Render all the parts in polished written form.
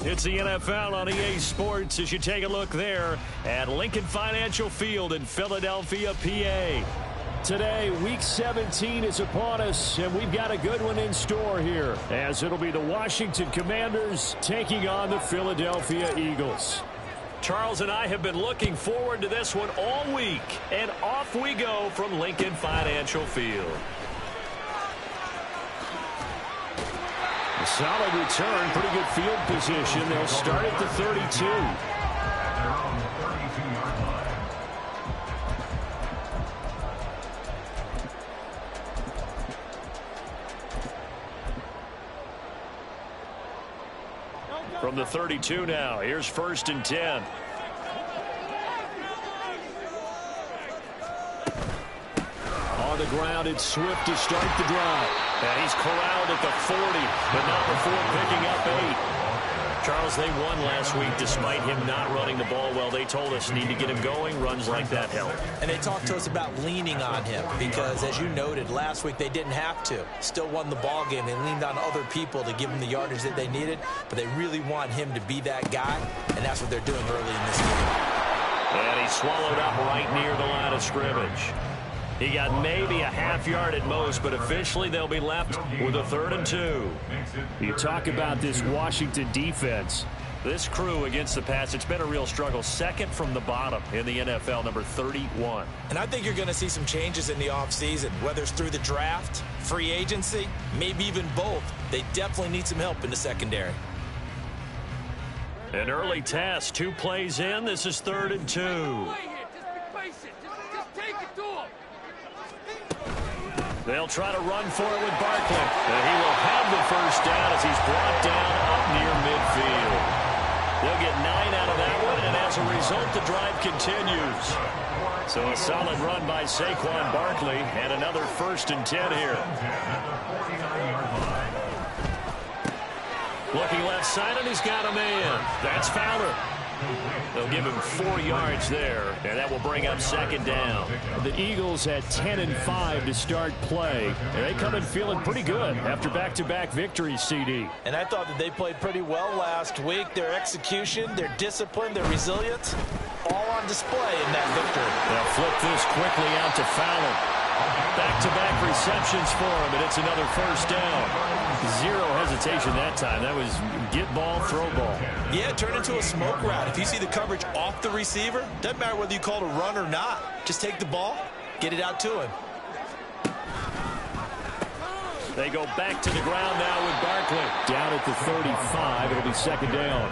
It's the NFL on EA Sports as you take a look there at Lincoln Financial Field in Philadelphia, PA. Today, Week 17 is upon us, and we've got a good one in store here, as it'll be the Washington Commanders taking on the Philadelphia Eagles. Charles and I have been looking forward to this one all week, and off we go from Lincoln Financial Field. A solid return, pretty good field position. They'll start at the 32. From the 32 now, here's 1st and 10. On the ground, it's Swift to start the drive. And he's corralled at the 40, but not before picking up 8. Charles, they won last week despite him not running the ball well. They told us need to get him going. Runs like that help. And they talked to us about leaning on him because, as you noted, last week they didn't have to. Still won the ball game. They leaned on other people to give them the yardage that they needed, but they really want him to be that guy, and that's what they're doing early in this game. And he's swallowed up right near the line of scrimmage. He got maybe a half yard at most, but officially they'll be left with a 3rd and 2. You talk about this Washington defense. This crew against the pass, it's been a real struggle. Second from the bottom in the NFL, number 31. And I think you're going to see some changes in the offseason, whether it's through the draft, free agency, maybe even both. They definitely need some help in the secondary. An early test, 2 plays in. This is 3rd and 2. They'll try to run for it with Barkley. And he will have the 1st down as he's brought down up near midfield. They'll get 9 out of that one, and as a result, the drive continues. So a solid run by Saquon Barkley, and another 1st and 10 here. Looking left side, and he's got a man. That's Fowler. They'll give him 4 yards there, and that will bring up 2nd down. The Eagles had 10 and 5 to start play, and they come in feeling pretty good after back-to-back victories, CD. And I thought that they played pretty well last week. Their execution, their discipline, their resilience, all on display in that victory. They'll flip this quickly out to Fowler. Back-to-back receptions for him, and it's another 1st down. 0 hesitation that time. That was get ball, throw ball. Yeah, it turned into a smoke route. If you see the coverage off the receiver, doesn't matter whether you call it a run or not. Just take the ball, get it out to him. They go back to the ground now with Barkley. Down at the 35, it'll be 2nd down.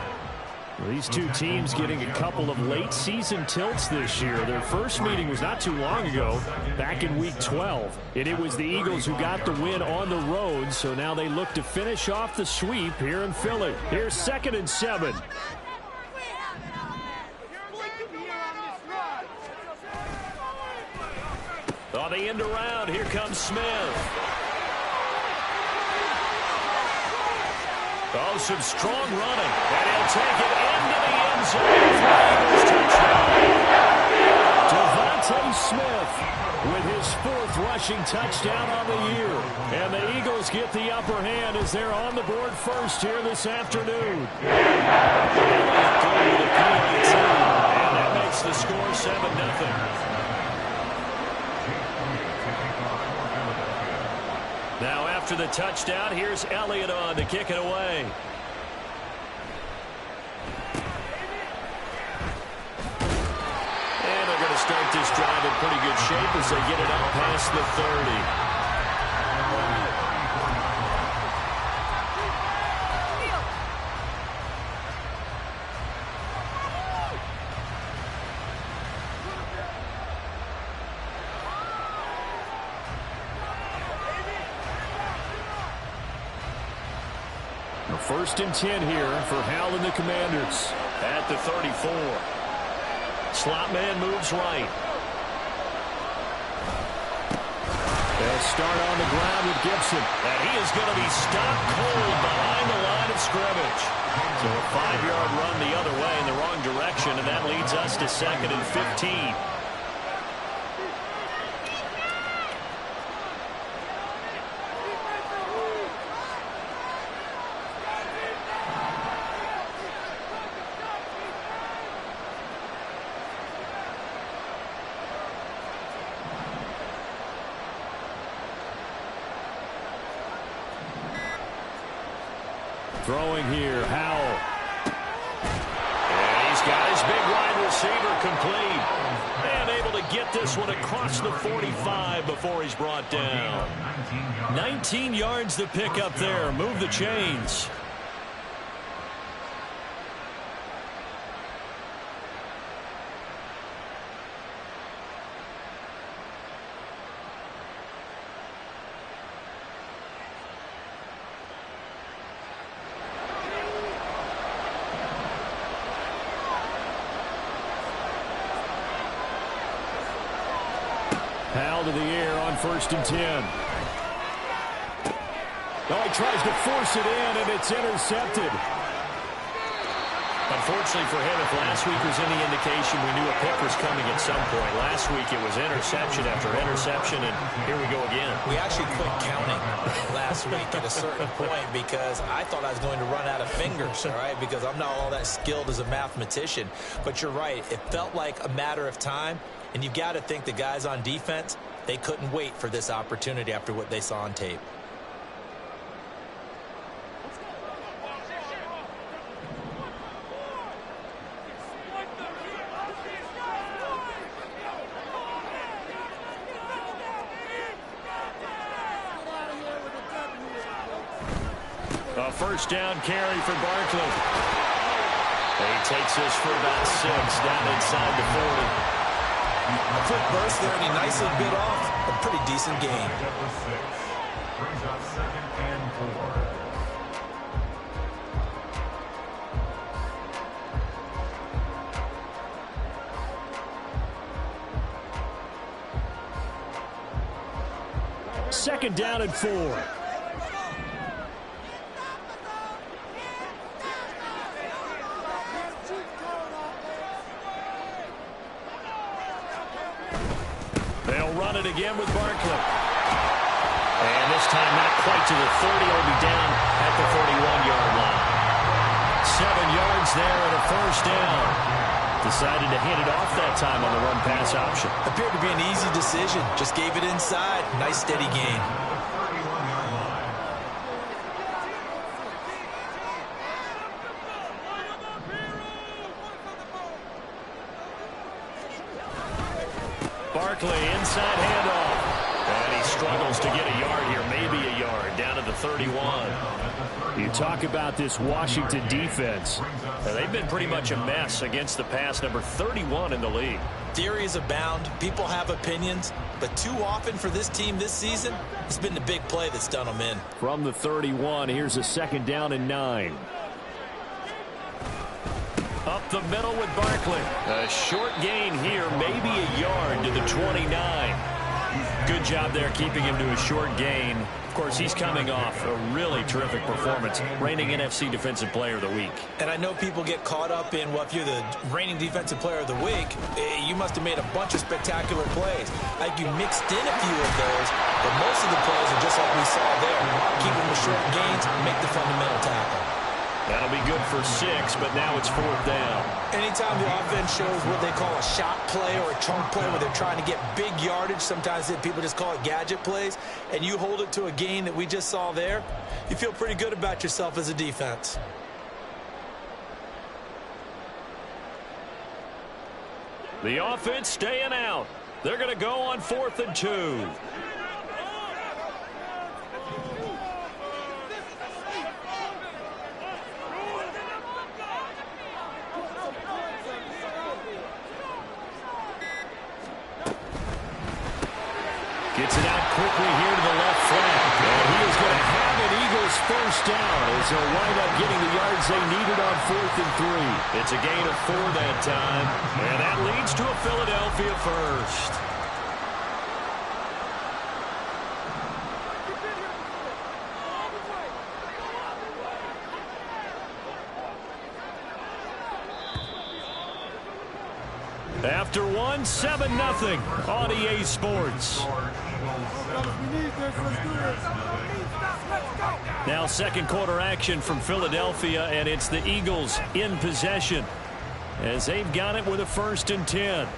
Well, these two teams getting a couple of late season tilts this year. Their first meeting was not too long ago, back in week 12. And it was the Eagles who got the win on the road, so now they look to finish off the sweep here in Philly. Here's 2nd and 7. On the end around, here comes Smith. Oh, some strong running, and he'll take it into the end zone. Devontae Smith with his 4th rushing touchdown on the year. And the Eagles get the upper hand as they're on the board first here this afternoon. And that makes the score 7-0. Now after the touchdown, here's Elliott on to kick it away. And they're going to start this drive in pretty good shape as they get it up past the 30. First and 10 here for Hal and the Commanders at the 34. Slot man moves right. They'll start on the ground with Gibson. And he is going to be stopped cold behind the line of scrimmage. So a 5-yard run the other way in the wrong direction, and that leads us to 2nd and 15. Throwing here, Howell. And he's got his big wide receiver complete. And able to get this one across the 45 before he's brought down. 19 yards to pick up there. Move the chains. Howell to the air on 1st and 10. Oh, he tries to force it in, and it's intercepted. Unfortunately for him, if last week was any indication, we knew a pick was coming at some point. Last week it was interception after interception, and here we go again. We actually quit counting last week at a certain point because I thought I was going to run out of fingers, all right, because I'm not all that skilled as a mathematician. But you're right. It felt like a matter of time, and you've got to think the guys on defense, they couldn't wait for this opportunity after what they saw on tape. A first down carry for Barkley. He takes this for about 6 down inside the 40. A quick burst there, and he nicely bit off a pretty decent gain. Brings up 2nd and 4. Second down and 4. They'll run it again with Barkley. And this time not quite to the 30. Will be down at the 41-yard line. 7 yards there and a first down. Decided to hand it off that time on the run-pass option. Appeared to be an easy decision. Just gave it inside. Nice steady gain. Barkley, inside handoff. And he struggles to get a yard here, maybe a yard, down to the 31. You talk about this Washington defense. They've been pretty much a mess against the pass, number 31 in the league. Theories abound. People have opinions. But too often for this team this season, it's been the big play that's done them in. From the 31, here's a 2nd down and 9. Up the middle with Barkley. A short gain here, maybe a yard to the 29. Good job there keeping him to a short gain. Of course, he's coming off a really terrific performance, reigning NFC Defensive Player of the Week. And I know people get caught up in, well, if you're the reigning Defensive Player of the Week, you must have made a bunch of spectacular plays. Like you mixed in a few of those, but most of the plays are just like we saw there. Keep them to short gains, make the fundamental tackle. That'll be good for 6, but now it's 4th down. Anytime the offense shows what they call a shot play or a chunk play where they're trying to get big yardage, sometimes people just call it gadget plays, and you hold it to a gain that we just saw there, you feel pretty good about yourself as a defense. The offense staying out. They're going to go on 4th and 2. Gets it out quickly here to the left flank. And he is going to have an Eagles first down as they'll wind up getting the yards they needed on 4th and 3. It's a gain of 4 that time. And that leads to a Philadelphia first. After 1, 7-0 on EA Sports. Now 2nd quarter action from Philadelphia, and it's the Eagles in possession as they've got it with a 1st and 10.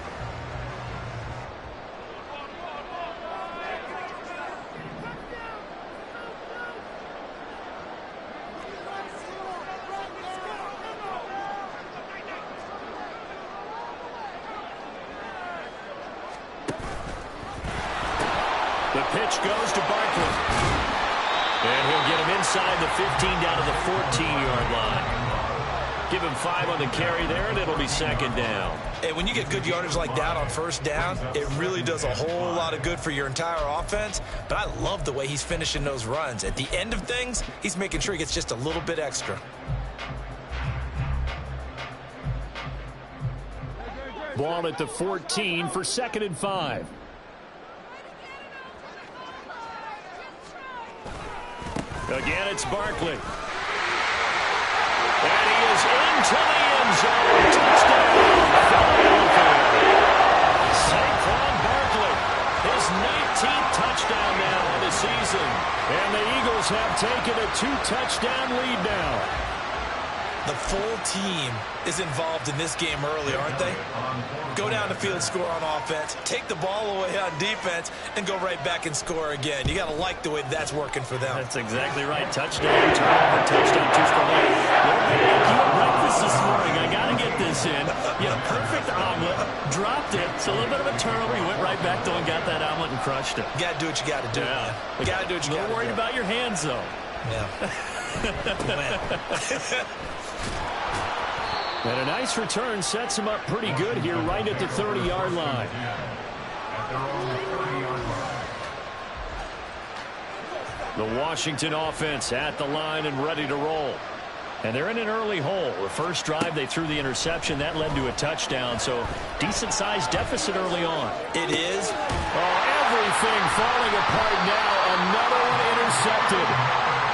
pitch goes to Barkley. And he'll get him inside the 15 down to the 14-yard line. Give him 5 on the carry there, and it'll be second down. And when you get good yardage like that on first down, it really does a whole lot of good for your entire offense. But I love the way he's finishing those runs. At the end of things, he's making sure he gets just a little bit extra. Ball at the 14 for 2nd and 5. Again, it's Barkley. And he is into the end zone. Touchdown, Philadelphia. Saquon Barkley, his 19th touchdown now on the season. And the Eagles have taken a 2-touchdown lead now. The full team is involved in this game early, aren't they? Go down the field, score on offense, take the ball away on defense, and go right back and score again. You got to like the way that's working for them. That's exactly right. Touchdown, turnover, touchdown, 2 score. You had breakfast this morning. I got to get this in. You had a perfect omelet, dropped it. It's a little bit of a turnover. You went right back, though, and got that omelet and crushed it. You got to do what you got to do. Yeah. You got to do what you got to do. Not worried about your hands, though. Yeah. And a nice return sets him up pretty good here right at the 30-yard line. The Washington offense at the line and ready to roll. And they're in an early hole. The first drive, they threw the interception. That led to a touchdown, so decent-sized deficit early on. It is. Oh, everything falling apart now. Another one intercepted.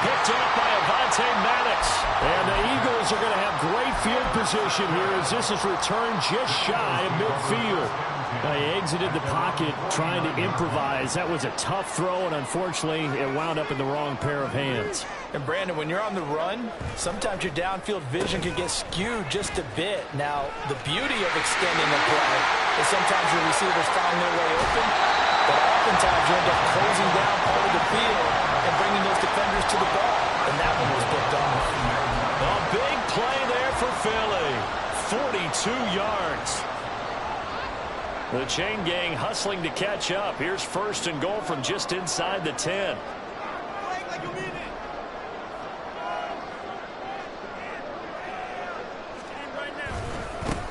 Picked up by Avonte Maddox. And the Eagles are going to have great field position here as this is returned just shy of midfield. They exited the pocket trying to improvise. That was a tough throw, and unfortunately, it wound up in the wrong pair of hands. And, Brandon, when you're on the run, sometimes your downfield vision can get skewed just a bit. Now, the beauty of extending a play is sometimes your receivers find their way open, but oftentimes you end up closing down part of the field and bringing those defenders to the ball. And that one was picked off. A big play there for Philly. 42 yards. The chain gang hustling to catch up. Here's 1st and goal from just inside the 10.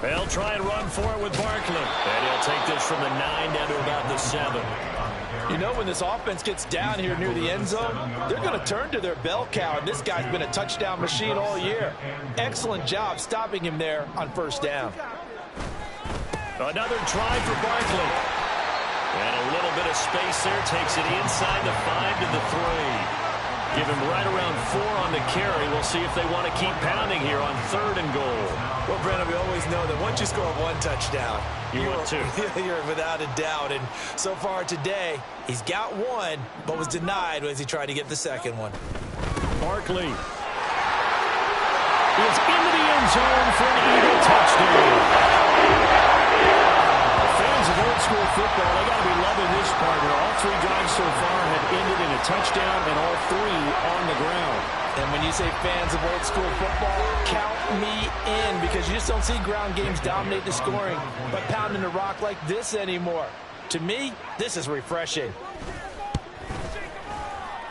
They'll try and run for it with Barkley. And he'll take this from the 9 down to about the 7. You know, when this offense gets down here near the end zone, they're going to turn to their bell cow, and this guy's been a touchdown machine all year. Excellent job stopping him there on 1st down. Another try for Barkley. And a little bit of space there. Takes it inside the 5 to the 3. Give him right around 4 on the carry. We'll see if they want to keep pounding here on 3rd and goal. Well, Brandon, we always know that once you score 1 touchdown, you're without a doubt. And so far today, he's got 1, but was denied as he tried to get the 2nd one. Barkley is into the end zone for an Eagle touchdown. Fans of old school football, they got to be loving this part here. All 3 drives so far have ended in a touchdown, and all 3 on the ground. And when you say fans of old school football, count me in, because you just don't see ground games dominate the scoring by pounding the rock like this anymore. To me, this is refreshing.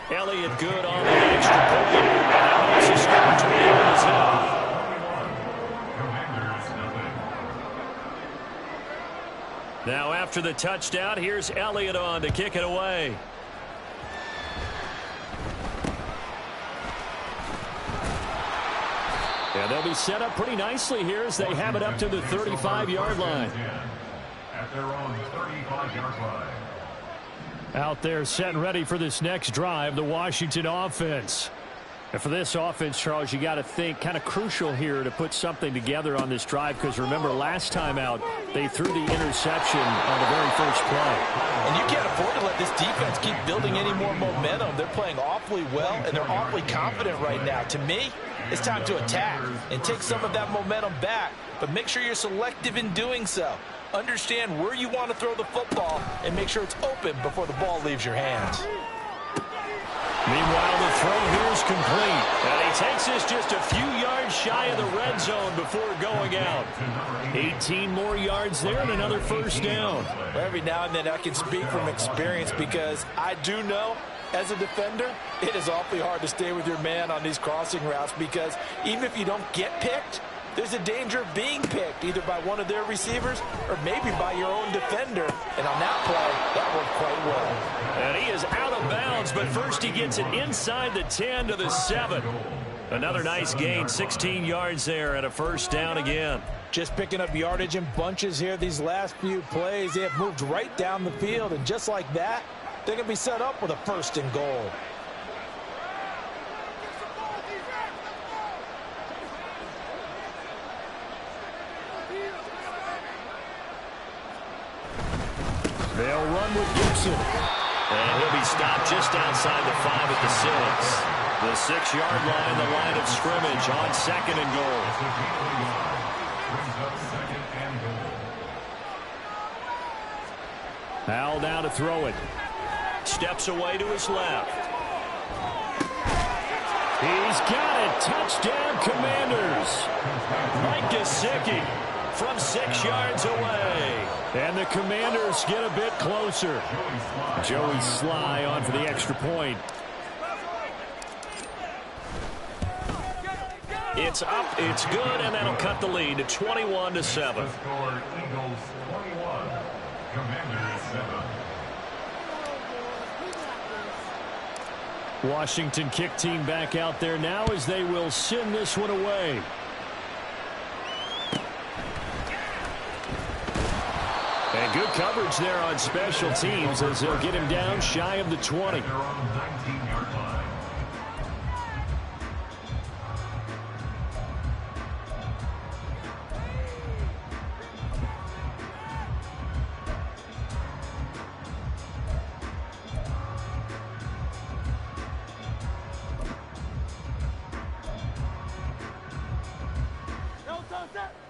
Elliott good on the extra point. And that makes a score 21-7. Now after the touchdown, here's Elliott on to kick it away. Yeah, they'll be set up pretty nicely here as they have it up to the 35-yard line. At their own 35-yard line. Out there set and ready for this next drive, the Washington offense. And for this offense, Charles, you got to think kind of crucial here to put something together on this drive, because remember last time out they threw the interception on the very first play. And you can't afford to let this defense keep building any more momentum. They're playing awfully well, and they're awfully confident right now. To me, it's time to attack and take some of that momentum back, but make sure you're selective in doing so. Understand where you want to throw the football and make sure it's open before the ball leaves your hands. Meanwhile, the throw here is complete. And he takes this just a few yards shy of the red zone before going out. 18 more yards there and another first down. Well, every now and then I can speak from experience because I do know as a defender, it is awfully hard to stay with your man on these crossing routes because even if you don't get picked, there's a danger of being picked either by one of their receivers or maybe by your own defender. And on that play, that worked quite well. And he is out of bounds, but first he gets it inside the 10 to the 7. Another nice gain, 16 yards there and a first down again. Just picking up yardage in bunches here these last few plays. They have moved right down the field, and just like that, they're going to be set up with a first and goal. They'll run with Gibson. And he'll be stopped just outside the 5 at the 6. The 6-yard line, the line of scrimmage on second and goal. Howell now to throw it. Steps away to his left. He's got it. Touchdown, Commanders. Mike Gesicki from 6 yards away. And the Commanders get a bit closer. Joey Sly on for the extra point. It's up, it's good, and that'll cut the lead to 21 to 7. Eagles 21, Commanders 7. Washington kick team back out there now as they will send this one away. And good coverage there on special teams as they'll get him down shy of the 20. They're on the 19-yard line.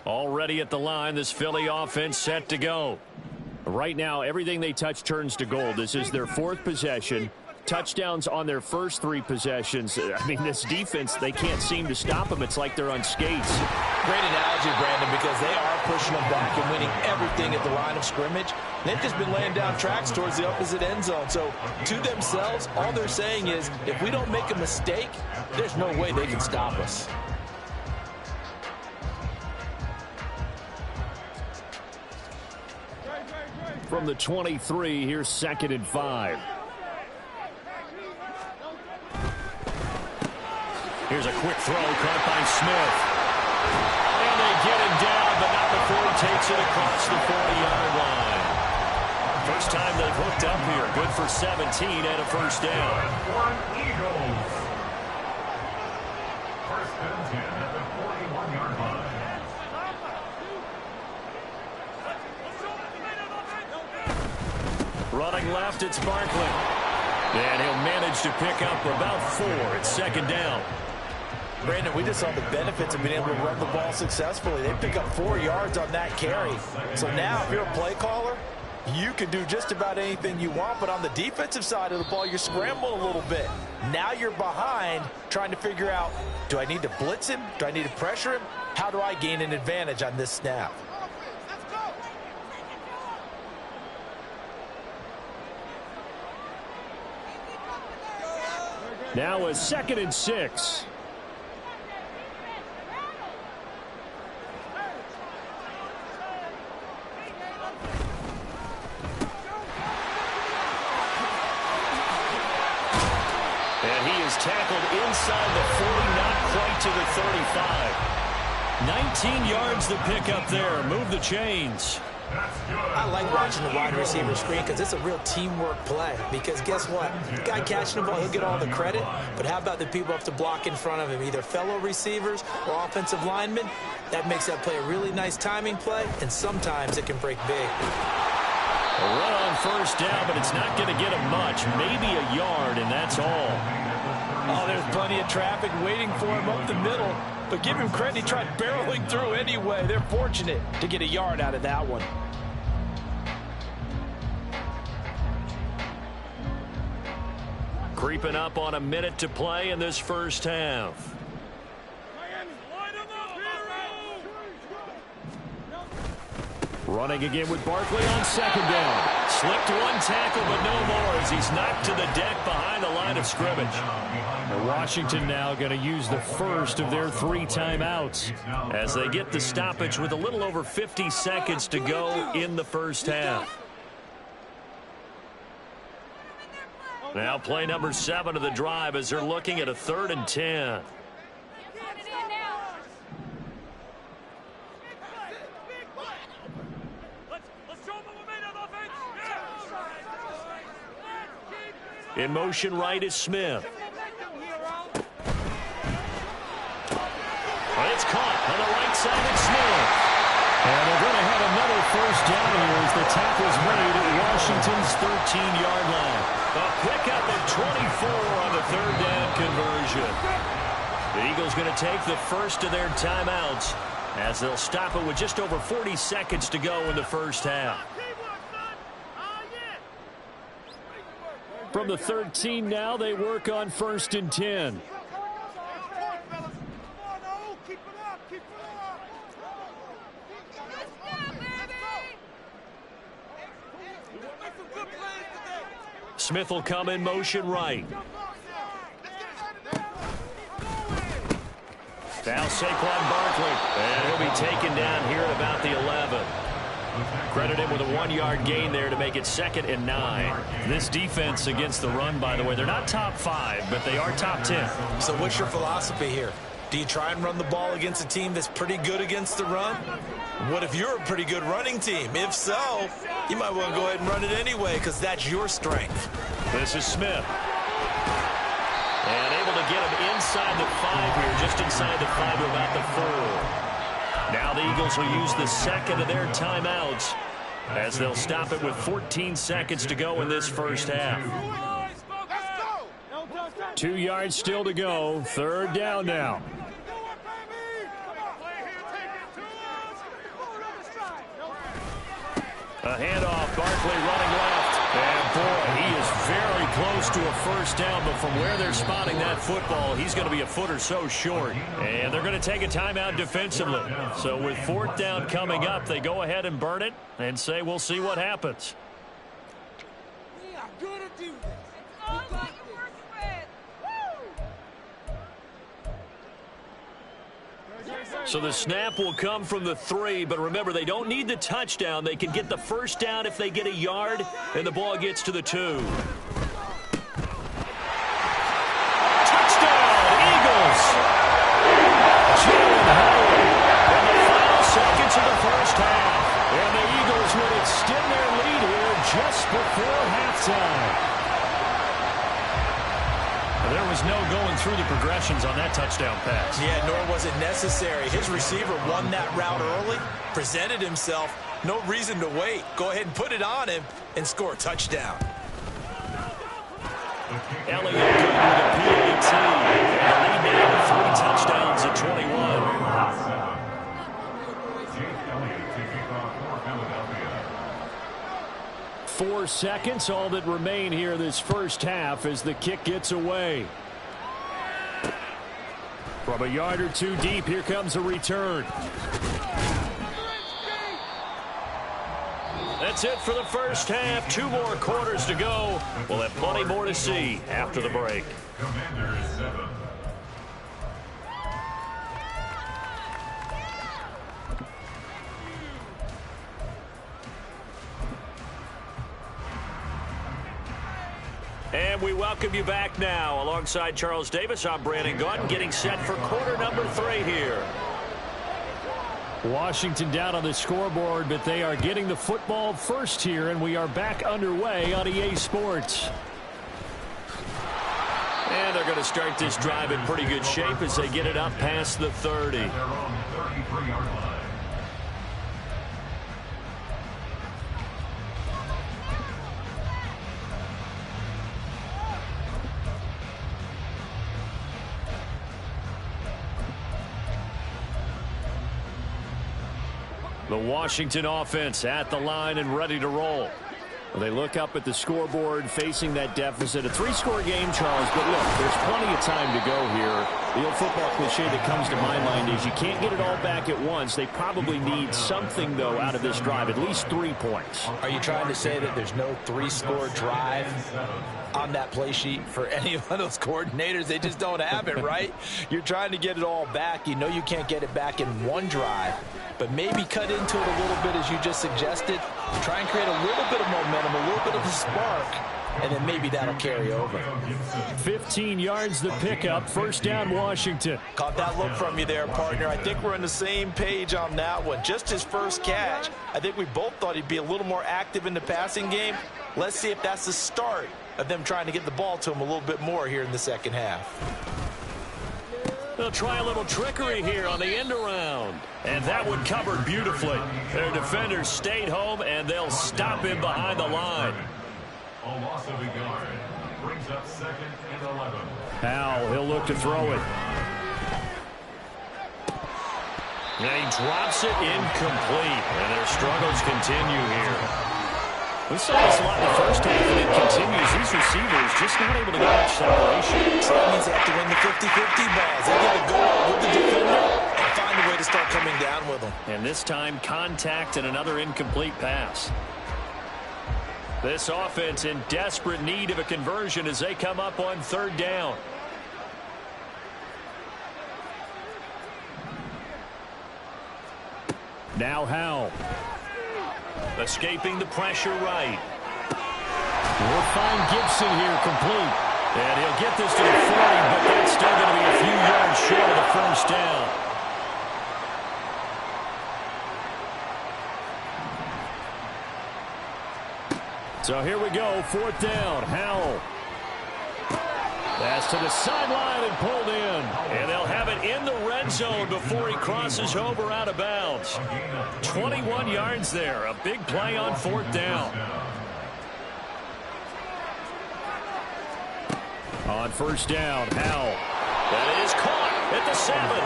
Already at the line, this Philly offense set to go. Right now, everything they touch turns to gold. This is their 4th possession. Touchdowns on their first 3 possessions. I mean, this defense, they can't seem to stop them. It's like they're on skates. Great analogy, Brandon, because they are pushing them back and winning everything at the line of scrimmage. They've just been laying down tracks towards the opposite end zone. So, to themselves, all they're saying is, if we don't make a mistake, there's no way they can stop us. From the 23, here's 2nd and 5. Here's a quick throw caught by Smith. And they get him down, but not before he takes it across the 40-yard line. First time they've hooked up here. Good for 17 and a first down. Eagles. First and 10 at the 41-yard line. Running left, it's Barkley. And he'll manage to pick up about 4. It's 2nd down. Brandon, we just saw the benefits of being able to run the ball successfully. They pick up 4 yards on that carry. So now, if you're a play caller, you can do just about anything you want. But on the defensive side of the ball, you're scrambling a little bit. Now you're behind trying to figure out, do I need to blitz him? Do I need to pressure him? How do I gain an advantage on this snap? Now a 2nd and 6. And he is tackled inside the 40, not quite to the 35. 19 yards to pick up there. Move the chains. I like watching the wide receiver screen because it's a real teamwork play. Because guess what? The guy catching the ball, he'll get all the credit. But how about the people up to block in front of him, either fellow receivers or offensive linemen? That makes that play a really nice timing play, and sometimes it can break big. A run on first down, but it's not going to get him much. Maybe a yard, and that's all. Oh, there's plenty of traffic waiting for him up the middle. But give him credit, he tried barreling through anyway. They're fortunate to get a yard out of that one. Creeping up on a minute to play in this first half. Running again with Barkley on second down. Slipped one tackle, but no more as he's knocked to the deck behind the line of scrimmage. And Washington now going to use the first of their 3 timeouts as they get the stoppage with a little over 50 seconds to go in the first half. Now play number 7 of the drive as they're looking at a 3rd and 10. In motion right is Smith. It's caught on the right side of Smith. And they're going to have another first down here as the tackle's made at Washington's 13-yard line. A pickup of 24 on the 3rd down conversion. The Eagles going to take the first of their timeouts as they'll stop it with just over 40 seconds to go in the first half. From the 13 now, they work on 1st and 10. Smith will come in motion right. Now Saquon Barkley. And he'll be taken down here at about the 11. Credit him with a 1-yard gain there to make it 2nd and 9. This defense against the run, by the way, they're not top 5, but they are top 10. So what's your philosophy here? Do you try and run the ball against a team that's pretty good against the run? What if you're a pretty good running team? If so, you might want to go ahead and run it anyway because that's your strength. This is Smith. And able to get him inside the 5 here, just inside the 5 to about the 4. Now the Eagles will use the 2nd of their timeouts as they'll stop it with 14 seconds to go in this first half. 2 yards still to go. 3rd down now. A handoff. Barkley running left. And boy, he is very close to a first down, but from where they're spotting that football, he's going to be a foot or so short. And they're going to take a timeout defensively. So with 4th down coming up, they go ahead and burn it and say, we'll see what happens. We are going to do this. All you work with. So the snap will come from the 3, but remember, they don't need the touchdown. They can get the first down if they get a yard, and the ball gets to the 2. Touchdown, Eagles! Jalen Howard in the final seconds of the first half. And the Eagles would extend their lead here just before halftime. There was no going through the progressions on that touchdown pass. Yeah, nor was it necessary. His receiver won that route early, presented himself. No reason to wait. Go ahead and put it on him and score a touchdown. Elliott good with a PAT. And the lead now to 3 touchdowns at 21. 4 seconds, all that remain here this first half as the kick gets away. From a yard or 2 deep, here comes a return. That's it for the first half. 2 more quarters to go. We'll have plenty more to see after the break. Commanders 7. And we welcome you back now. Alongside Charles Davis, I'm Brandon Gaudin, getting set for quarter number 3 here. Washington down on the scoreboard, but they are getting the football first here, and we are back underway on EA Sports. And they're going to start this drive in pretty good shape as they get it up past the 30. Their own 33-yard line. The Washington offense at the line and ready to roll. Well, they look up at the scoreboard facing that deficit. A 3-score game, Charles, but look, there's plenty of time to go here. The old football cliche that comes to my mind is you can't get it all back at once. They probably need something, though, out of this drive, at least 3 points. Are you trying to say that there's no 3-score drive on that play sheet for any of those coordinators? They just don't have it, right? You're trying to get it all back. You know you can't get it back in one drive, but maybe cut into it a little bit, as you just suggested. Try and create a little bit of momentum, a little bit of a spark, and then maybe that'll carry over. 15 yards the pickup. First down, Washington. Caught that look from you there, partner. I think we're on the same page on that one. Just his first catch. I think we both thought he'd be a little more active in the passing game. Let's see if that's the start of them trying to get the ball to him a little bit more here in the second half. They'll try a little trickery here on the end around. And that one covered beautifully. Their defenders stayed home, and they'll stop him behind the line. A loss of a yard. Brings up 2nd and 11. Howell, he'll look to throw it. And he drops it incomplete. And their struggles continue here. We saw this a lot in the first half, and it continues. These receivers just not able to get much separation. So that means they have to win the 50-50 balls. They got to go out with the defender and find a way to start coming down with them. And this time, contact and another incomplete pass. This offense in desperate need of a conversion as they come up on 3rd down. Now Howell. Escaping the pressure right. We'll find Gibson here complete. And he'll get this to the 40, but that's still going to be a few yards short of the first down. So here we go, 4th down. Howell. Pass to the sideline and pulled in. And they'll have it in the red zone before he crosses over out of bounds. 21 yards there. A big play on 4th down. On 1st down, Howell. That is caught at the 7.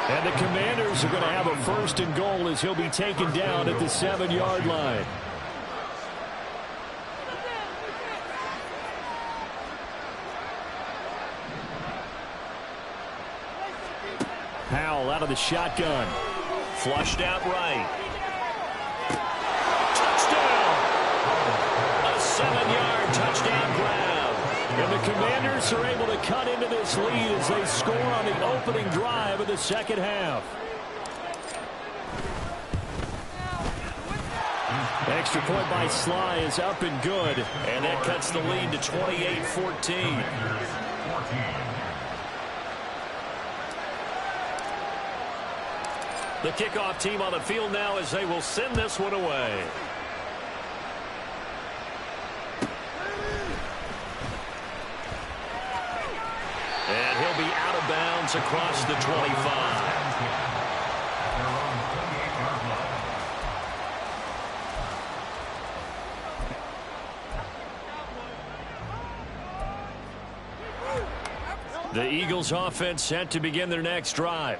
And the Commanders are going to have a 1st and goal as he'll be taken down at the 7-yard line. Howell out of the shotgun. Flushed out right. Touchdown! A 7-yard touchdown grab. And the Commanders are able to cut into this lead as they score on the opening drive of the second half. Extra point by Sly is up and good. And that cuts the lead to 28-14. The kickoff team on the field now as they will send this one away. And he'll be out of bounds across the 25. The Eagles offense set to begin their next drive.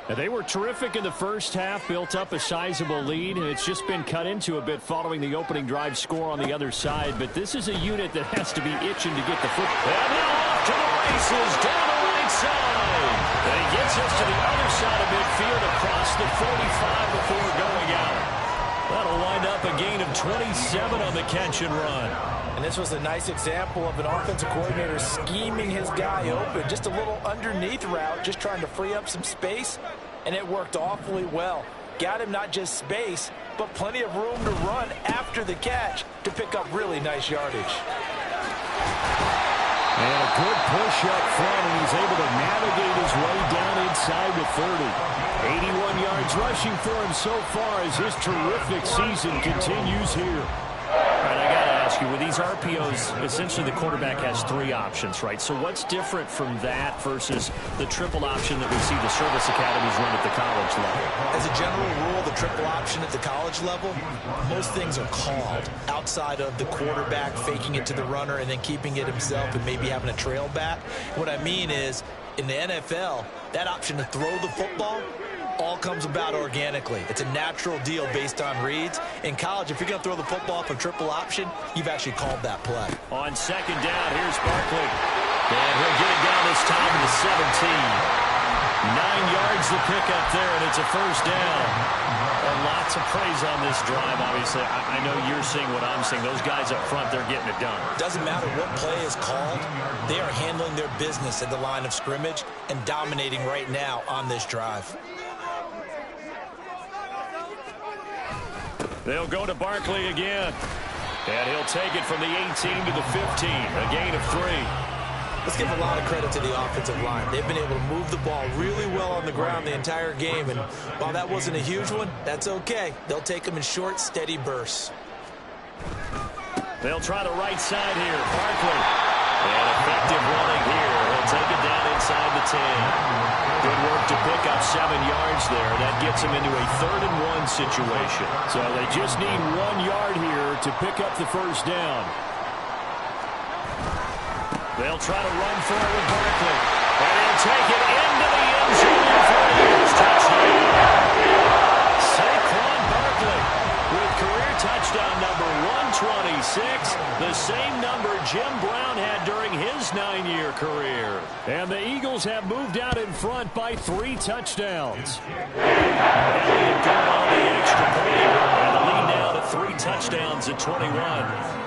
They were terrific in the first half, built up a sizable lead, and it's just been cut into a bit following the opening drive score on the other side. But this is a unit that has to be itching to get the football. And now off to the races down the right side. And he gets us to the other side of midfield across the 45 before going out. That'll wind up a gain of 27 on the catch and run. And this was a nice example of an offensive coordinator scheming his guy open. Just a little underneath route, just trying to free up some space, and it worked awfully well. Got him not just space, but plenty of room to run after the catch to pick up really nice yardage. And a good push up front, and he's able to navigate his way down inside the 30. 81 yards rushing for him so far as his terrific season continues here. All right, I got to ask you, with these RPOs, essentially the quarterback has 3 options, right? So what's different from that versus the triple option that we see the service academies run at the college level? As a general rule, the triple option at the college level, most things are called outside of the quarterback faking it to the runner and then keeping it himself and maybe having a trail back. What I mean is, in the NFL, that option to throw the football all comes about organically. It's a natural deal based on reads. In college, if you're going to throw the football for triple option, you've actually called that play. On second down, here's Barkley. And he'll get it down this time to the 17. 9 yards to pick up there, and it's a first down. And lots of praise on this drive, obviously. I know you're seeing what I'm seeing. Those guys up front, they're getting it done. Doesn't matter what play is called. They are handling their business at the line of scrimmage and dominating right now on this drive. They'll go to Barkley again. And he'll take it from the 18 to the 15. A gain of 3. Let's give a lot of credit to the offensive line. They've been able to move the ball really well on the ground the entire game. And while that wasn't a huge one, that's okay. They'll take them in short, steady bursts. They'll try the right side here. Barkley. And effective running here. He'll take it down inside the 10. Good work to pick up 7 yards there. That gets him into a 3rd-and-1 situation. So they just need 1 yard here to pick up the first down. They'll try to run for it with Barkley. And he'll take it into the end zone for an Eagles touchdown. Saquon Barkley with career touchdown number 126, the same number Jim Brown had during his 9-year career. And the Eagles have moved out in front by 3 touchdowns. Elliott got on the extra point, and the lead now to 3 touchdowns at 21.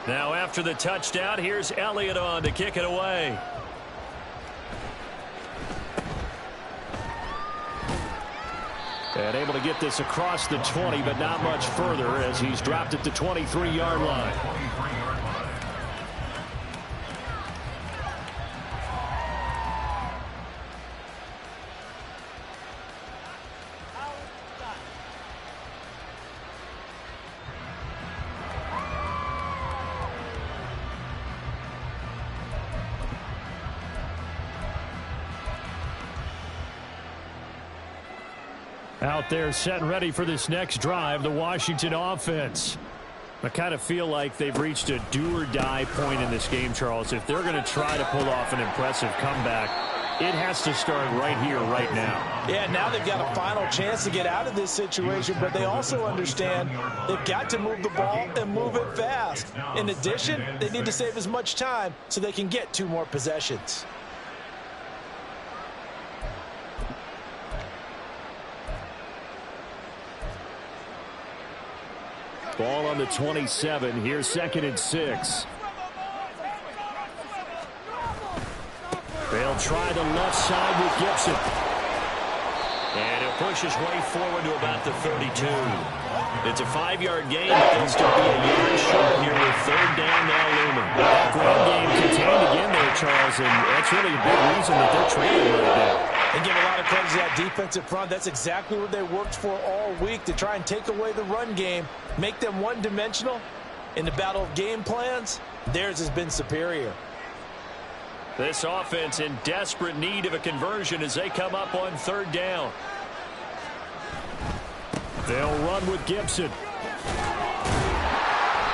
Now after the touchdown, here's Elliott on to kick it away. And able to get this across the 20, but not much further as he's dropped it to 23-yard line. Out there set and ready for this next drive, the Washington offense. I kind of feel like they've reached a do-or-die point in this game, Charles. If they're going to try to pull off an impressive comeback, it has to start right here, right now. Yeah, now they've got a final chance to get out of this situation, but they also understand they've got to move the ball and move it fast. In addition, they need to save as much time so they can get 2 more possessions. Ball on the 27. Here's 2nd and 6. They'll try the left side with Gibson. And he'll push his way forward to about the 32. It's a 5-yard gain, but they'll still be a yard short here with 3rd down now looming. That ground game contained again there, Charles, and that's really a big reason that they're trailing right now. And give a lot of credit to that defensive front. That's exactly what they worked for all week, to try and take away the run game, make them one-dimensional. In the battle of game plans, theirs has been superior. This offense in desperate need of a conversion as they come up on 3rd down. They'll run with Gibson.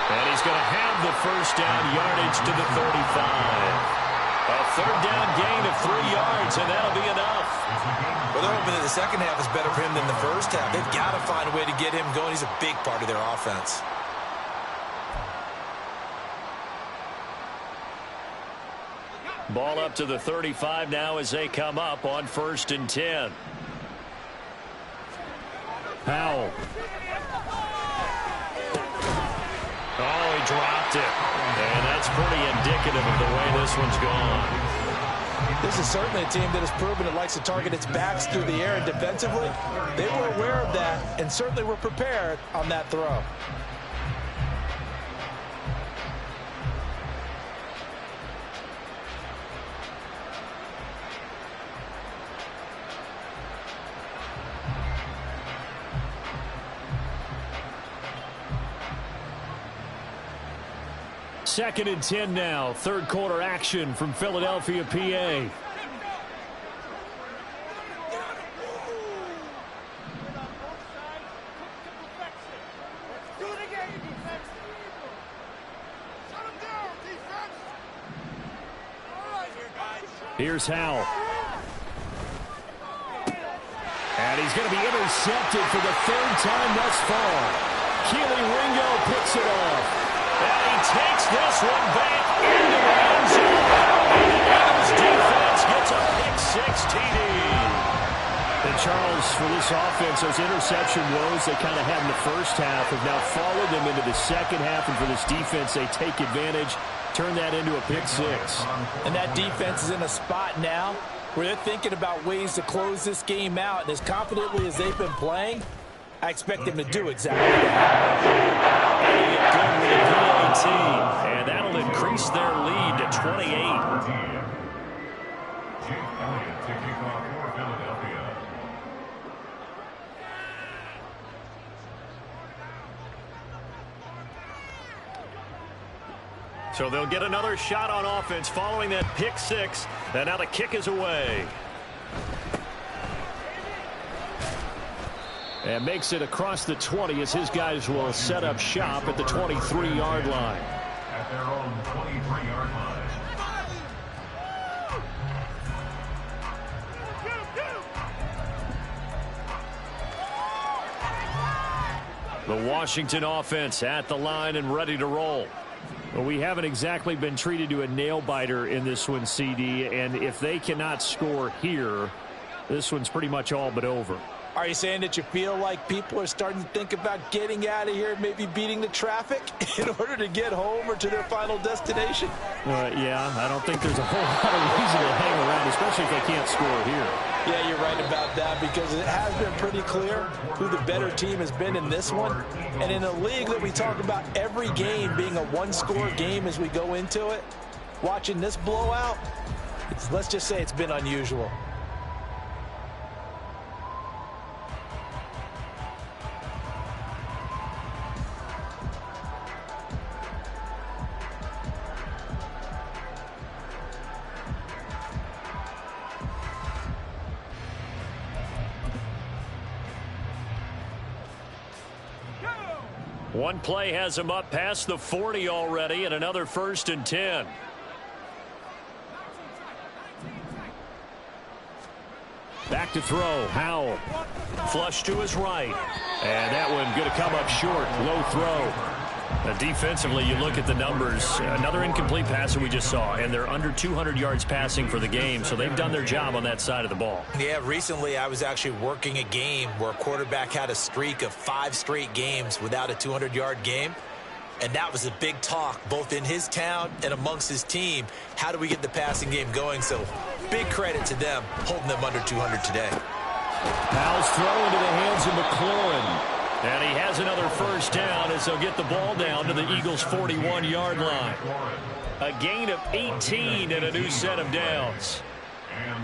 And he's going to have the first down, yardage to the 35. A 3rd down gain of 3 yards, and that'll be enough. Well, they're hoping that the second half is better for him than the first half. They've got to find a way to get him going. He's a big part of their offense. Ball up to the 35 now as they come up on 1st and 10. Powell. Oh, he dropped it. And that's pretty indicative of the way this one's gone. This is certainly a team that has proven it likes to target its backs through the air, and defensively, they were aware of that and certainly were prepared on that throw. 2nd and 10 now. Third quarter action from Philadelphia, PA. Here's Howell. And he's going to be intercepted for the 3rd time thus far. Keely Ringo picks it off. And he takes this one back into the end zone. And the Eagles defense gets a pick 6 TD. And Charles, for this offense, those interception woes they kind of had in the first half have now followed them into the second half. And for this defense, they take advantage, turn that into a pick 6. And that defense is in a spot now where they're thinking about ways to close this game out. And as confidently as they've been playing, I expect them to do exactly that. Good with a PAT, and that'll increase their lead to 28. Jake Elliott to kick off for Philadelphia. So they'll get another shot on offense following that pick 6. And now the kick is away. And makes it across the 20 as his guys will set up shop at the 23-yard line. At their own 23-yard line. The Washington offense at the line and ready to roll. Well, we haven't exactly been treated to a nail-biter in this one, CD, and if they cannot score here, this one's pretty much all but over. Are you saying that you feel like people are starting to think about getting out of here, maybe beating the traffic in order to get home or to their final destination? Yeah, I don't think there's a whole lot of reason to hang around, especially if they can't score here. Yeah, you're right about that because it has been pretty clear who the better team has been in this one. And in a league that we talk about every game being a one-score game as we go into it, watching this blowout, let's just say it's been unusual. One play has him up past the 40 already, and another 1st and 10. Back to throw. Howell. Flush to his right. And that one going to come up short. Low throw. Defensively, you look at the numbers. Another incomplete pass that we just saw, and they're under 200 yards passing for the game, so they've done their job on that side of the ball. Yeah, recently I was actually working a game where a quarterback had a streak of 5 straight games without a 200-yard game, and that was a big talk both in his town and amongst his team. How do we get the passing game going? So big credit to them holding them under 200 today. Howell's throw into the hands of McLaurin. And he has another 1st down as they'll get the ball down to the Eagles' 41-yard line. A gain of 18 and a new set of downs.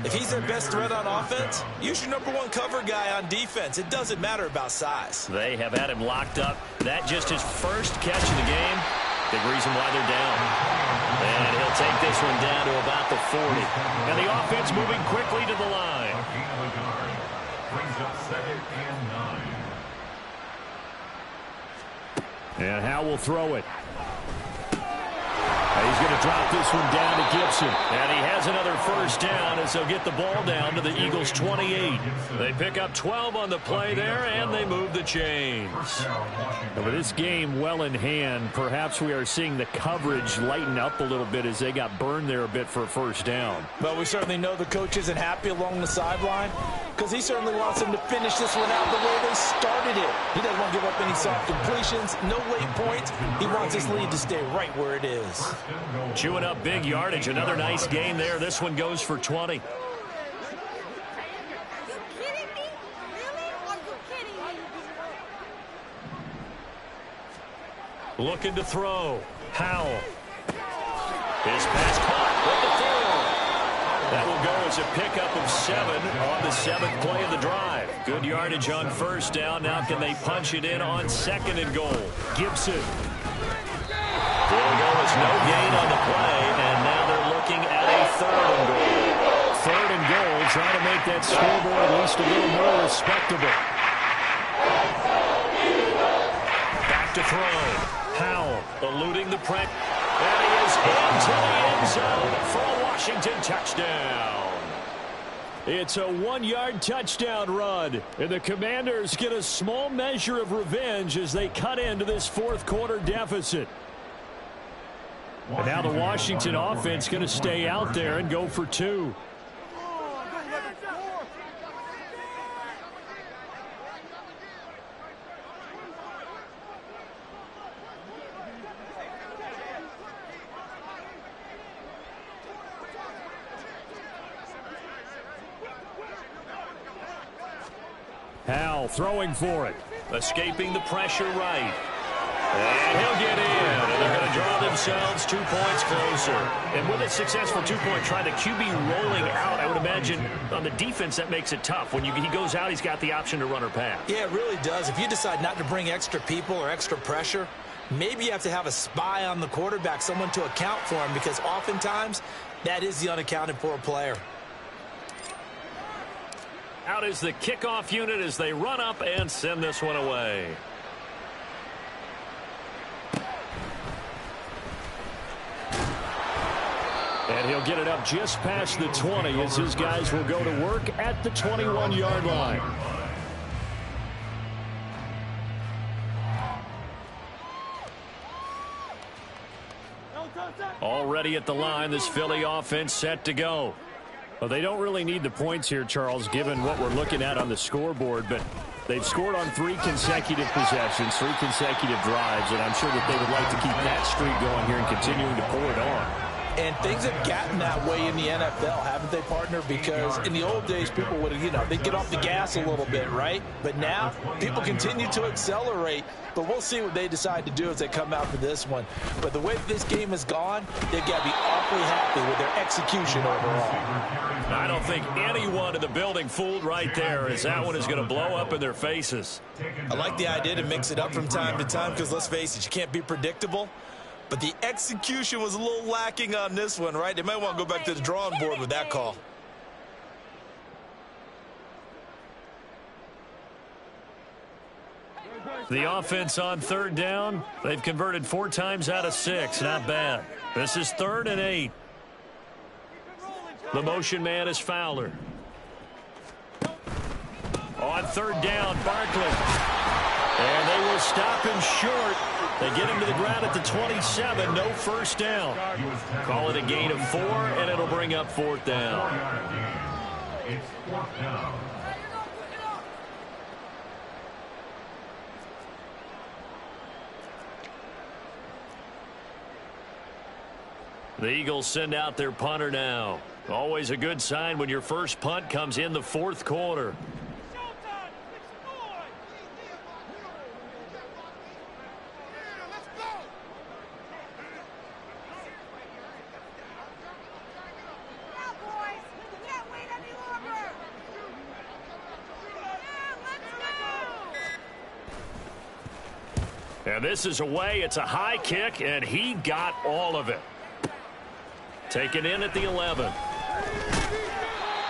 If he's their best threat on offense, use your #1 cover guy on defense. It doesn't matter about size. They have had him locked up. That just his first catch of the game. Big reason why they're down. And he'll take this one down to about the 40. And the offense moving quickly to the line. Brings up 2nd and 9. And Howell will throw it. And he's going to drop this one down to Gibson. And he has another 1st down as they'll get the ball down to the Eagles' 28. They pick up 12 on the play there, and they move the chains. But with this game well in hand, perhaps we are seeing the coverage lighten up a little bit as they got burned there a bit for a 1st down. But we certainly know the coach isn't happy along the sideline because he certainly wants them to finish this one out the way they started it. He doesn't want to give up any soft completions, no late points. He wants his lead to stay right where it is. Chewing up big yardage. Another nice gain there. This one goes for 20. Looking to throw. Howell. His pass caught with the throw. That will go as a pickup of 7 on the 7th play of the drive. Good yardage on 1st down. Now can they punch it in on 2nd and goal? Gibson. Will go as no gain on the play, and now they're looking at a 3rd and goal. 3rd and goal, trying to make that scoreboard at least a little more respectable. Back to throw. Howell eluding the pressure. And he is into the end zone for a Washington touchdown. It's a 1-yard touchdown run, and the Commanders get a small measure of revenge as they cut into this 4th quarter deficit. And now the Washington offense going to stay out there and go for 2. Howell throwing for it. Escaping the pressure right. And he'll get in. And they're going to draw themselves 2 points closer. And with a successful 2-point try, the QB rolling out, I would imagine on the defense that makes it tough. When he goes out, he's got the option to run or pass. Yeah, it really does. If you decide not to bring extra people or extra pressure, maybe you have to have a spy on the quarterback, someone to account for him, because oftentimes that is the unaccounted for player. Out is the kickoff unit as they run up and send this one away. And he'll get it up just past the 20 as his guys will go to work at the 21-yard line. Already at the line, this Philly offense set to go. Well, they don't really need the points here, Charles, given what we're looking at on the scoreboard, but they've scored on 3 consecutive possessions, 3 consecutive drives, and I'm sure that they would like to keep that streak going here and continuing to pour it on. And things have gotten that way in the NFL, haven't they, partner? Because in the old days, people would, they'd get off the gas a little bit, right? But now, people continue to accelerate. But we'll see what they decide to do as they come out for this one. But the way that this game has gone, they've got to be awfully happy with their execution overall. I don't think anyone in the building fooled right there, as that one is going to blow up in their faces. I like the idea to mix it up from time to time because, let's face it, you can't be predictable. But the execution was a little lacking on this one, right? They might want to go back to the drawing board with that call. The offense on 3rd down. They've converted 4 times out of 6. Not bad. This is 3rd and 8. The motion man is Fowler. On 3rd down, Barkley. And they will stop him short. They get him to the ground at the 27. No first down. Call it a gain of 4, and it'll bring up 4th down. It's 4th down. The Eagles send out their punter now. Always a good sign when your first punt comes in the 4th quarter. And this is away. It's a high kick, and he got all of it. Taken in at the 11.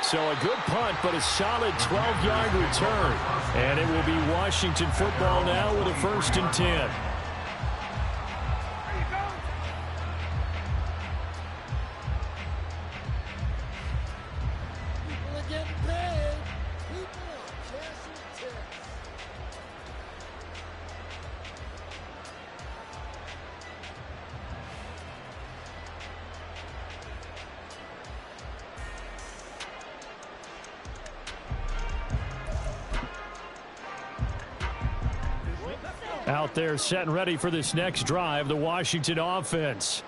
So a good punt, but a solid 12-yard return. And it will be Washington football now with a 1st and 10. Out there set and ready for this next drive, the Washington offense.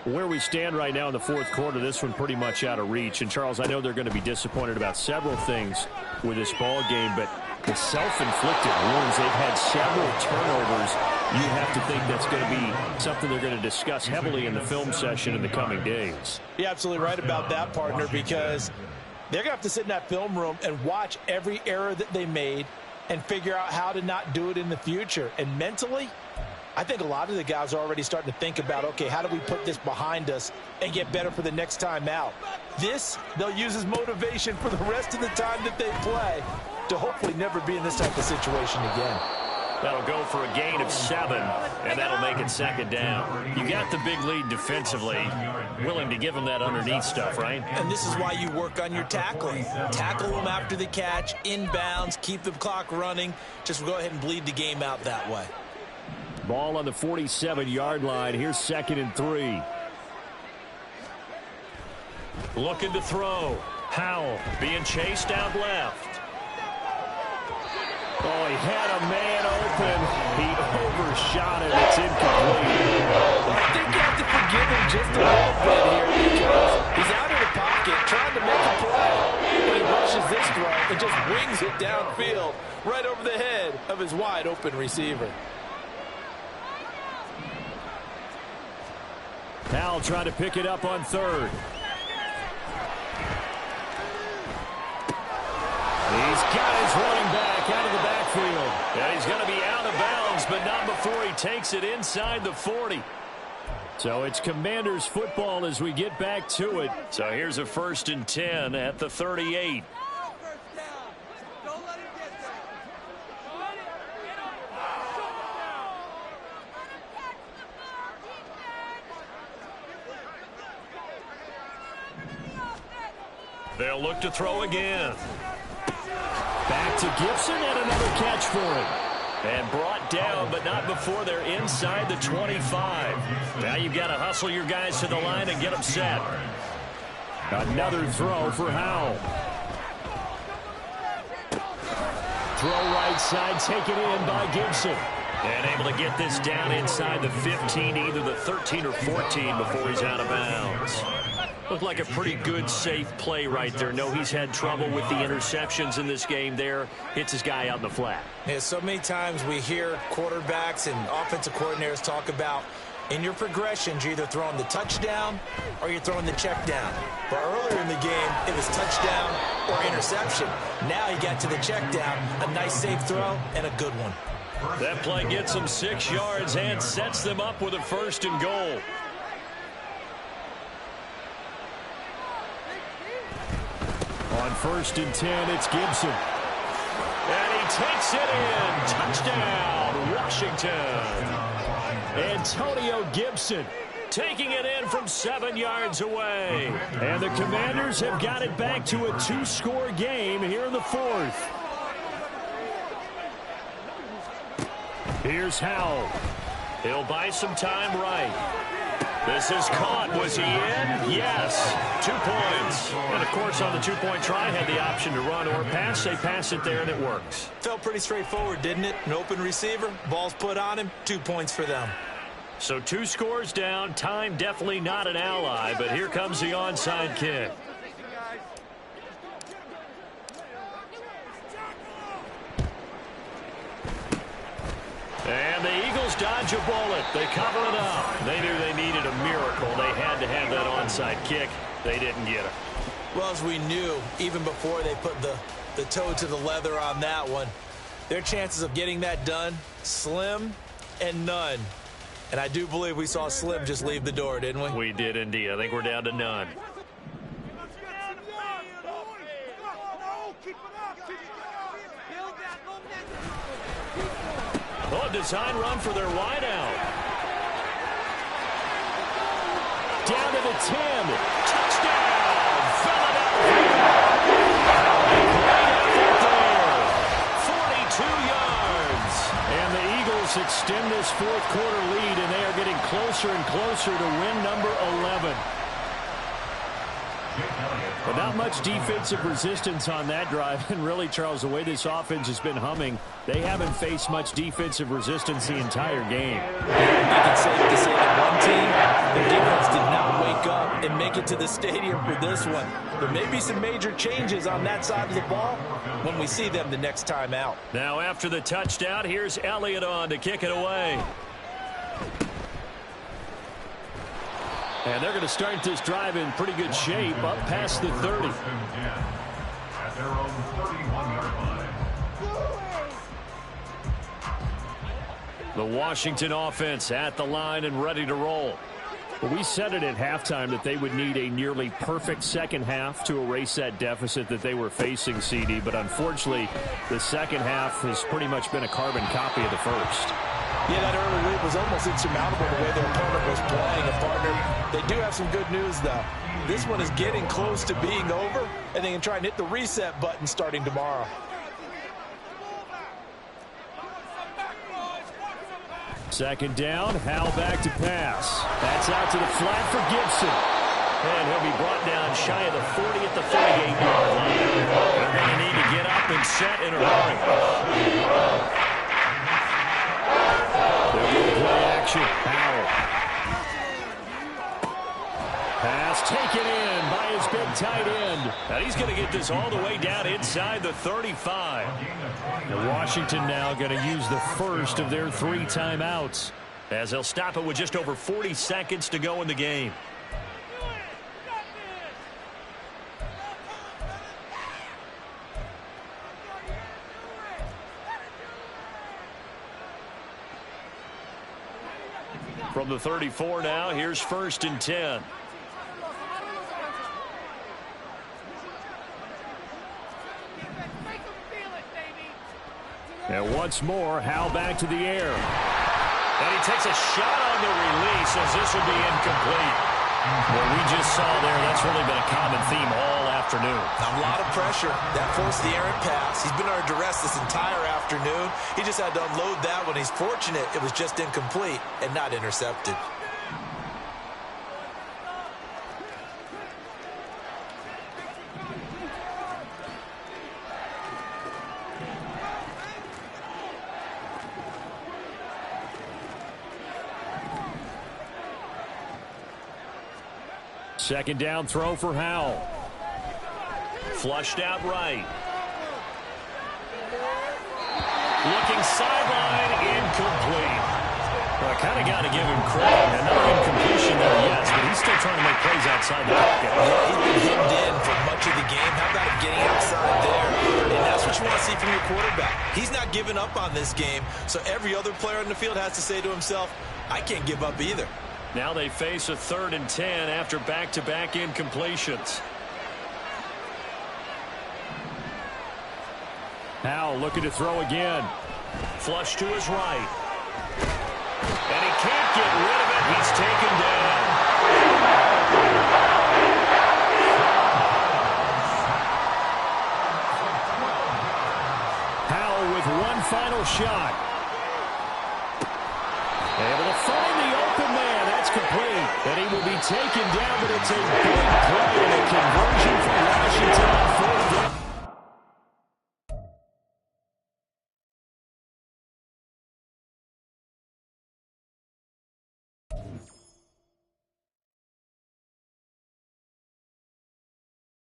Where we stand right now in the 4th quarter, this one pretty much out of reach. And, Charles, I know they're going to be disappointed about several things with this ball game, but the self-inflicted wounds, they've had several turnovers. You have to think that's going to be something they're going to discuss heavily in the film session in the coming days. You're absolutely right about that, partner, because they're going to have to sit in that film room and watch every error that they made and figure out how to not do it in the future. And mentally, I think a lot of the guys are already starting to think about, okay, how do we put this behind us and get better for the next time out? This, they'll use as motivation for the rest of the time that they play to hopefully never be in this type of situation again. That'll go for a gain of 7, and that'll make it second down. You got the big lead defensively, willing to give them that underneath stuff, right? And this is why you work on your tackling. Tackle them after the catch, inbounds, keep the clock running. Just go ahead and bleed the game out that way. Ball on the 47-yard line. Here's 2nd and 3. Looking to throw. Howell being chased out left. Oh, he had a man open. He overshot it. It's incomplete. Well, I think you have to forgive him just a little bit here because he's out of the pocket trying to make a play. But he rushes this throw and just wings it downfield right over the head of his wide-open receiver. Howell trying to pick it up on 3rd. He's got his running back out of the backfield. And he's going to be out of bounds, but not before he takes it inside the 40. So it's Commanders football as we get back to it. So here's a 1st and 10 at the 38. They'll look to throw again. Back to Gibson and another catch for him. And brought down, but not before they're inside the 25. Now you've got to hustle your guys to the line and get them set. Another throw for Howell. Throw right side, taken in by Gibson. And able to get this down inside the 15, either the 13 or 14 before he's out of bounds. Looked like a pretty good, safe play right there. No, he's had trouble with the interceptions in this game there. Hits his guy out in the flat. Yeah, so many times we hear quarterbacks and offensive coordinators talk about in your progressions, you're either throwing the touchdown or you're throwing the check down. But earlier in the game, it was touchdown or interception. Now you got to the check down, a nice safe throw, and a good one. That play gets them 6 yards and sets them up with a 1st and goal. On 1st and 10, it's Gibson. And he takes it in. Touchdown, Washington. Antonio Gibson taking it in from 7 yards away. And the Commanders have got it back to a 2-score game here in the 4th. Here's Howell. He'll buy some time right. This is caught. Was he in? Yes. 2 points. And, of course, on the 2-point try, had the option to run or pass. They pass it there, and it works. Felt pretty straightforward, didn't it? An open receiver, ball's put on him, 2 points for them. So 2 scores down. Time definitely not an ally, but here comes the onside kick. And the Eagles dodge a bullet. They cover it up. They knew they needed a miracle. They had to have that onside kick. They didn't get it. Well, as we knew, even before they put the toe to the leather on that one, their chances of getting that done, slim and none. And I do believe we saw Slim just leave the door, didn't we? We did indeed. I think we're down to none. Oh, design run for their wideout. Down to the 10. Touchdown, Philadelphia. Great effort there. 42 yards. And the Eagles extend this 4th quarter lead, and they are getting closer and closer to win number 11. But not much defensive resistance on that drive. And really, Charles, the way this offense has been humming, they haven't faced much defensive resistance the entire game. I think it's safe to say that one team, their defense did not wake up and make it to the stadium for this one. There may be some major changes on that side of the ball when we see them the next time out. Now after the touchdown, here's Elliott on to kick it away. And they're going to start this drive in pretty good shape, up past the 30. At their own 31-yard line. The Washington offense at the line and ready to roll. Well, we said it at halftime that they would need a nearly perfect second half to erase that deficit that they were facing, CD. But unfortunately, the second half has pretty much been a carbon copy of the first. Yeah, that early lead was almost insurmountable the way their opponent was playing. And, partner, they do have some good news, though. This one is getting close to being over, and they can try and hit the reset button starting tomorrow. Second down, Howell back to pass. That's out to the flat for Gibson. And he'll be brought down shy of the 40 at the 38-yard line. They're going to need to get up and set in a hurry. They'll go play action. Howell. Pass taken in by his big tight end. And he's going to get this all the way down inside the 35. And Washington now going to use the first of their 3 timeouts, as they'll stop it with just over 40 seconds to go in the game. From the 34 now, here's 1st and 10. And once more, Howell back to the air. And he takes a shot on the release as this will be incomplete. What we just saw there, that's really been a common theme all afternoon. A lot of pressure. That forced the errant pass. He's been under duress this entire afternoon. He just had to unload that one. He's fortunate it was just incomplete and not intercepted. Second down throw for Howell. Flushed out right. Looking sideline, incomplete. Well, I kind of got to give him credit. Another incompletion there, yes, but he's still trying to make plays outside the pocket. Yeah, he's been hemmed in for much of the game. How about him getting outside there? And that's what you want to see from your quarterback. He's not giving up on this game, so every other player in the field has to say to himself, I can't give up either. Now they face a 3rd and 10 after back-to-back incompletions. Howell looking to throw again. Flush to his right. And he can't get rid of it. He's taken down. Howell with one final shot. Able to find the open man. That's complete. And he will be taken down, but it's a big play and a conversion for Washington.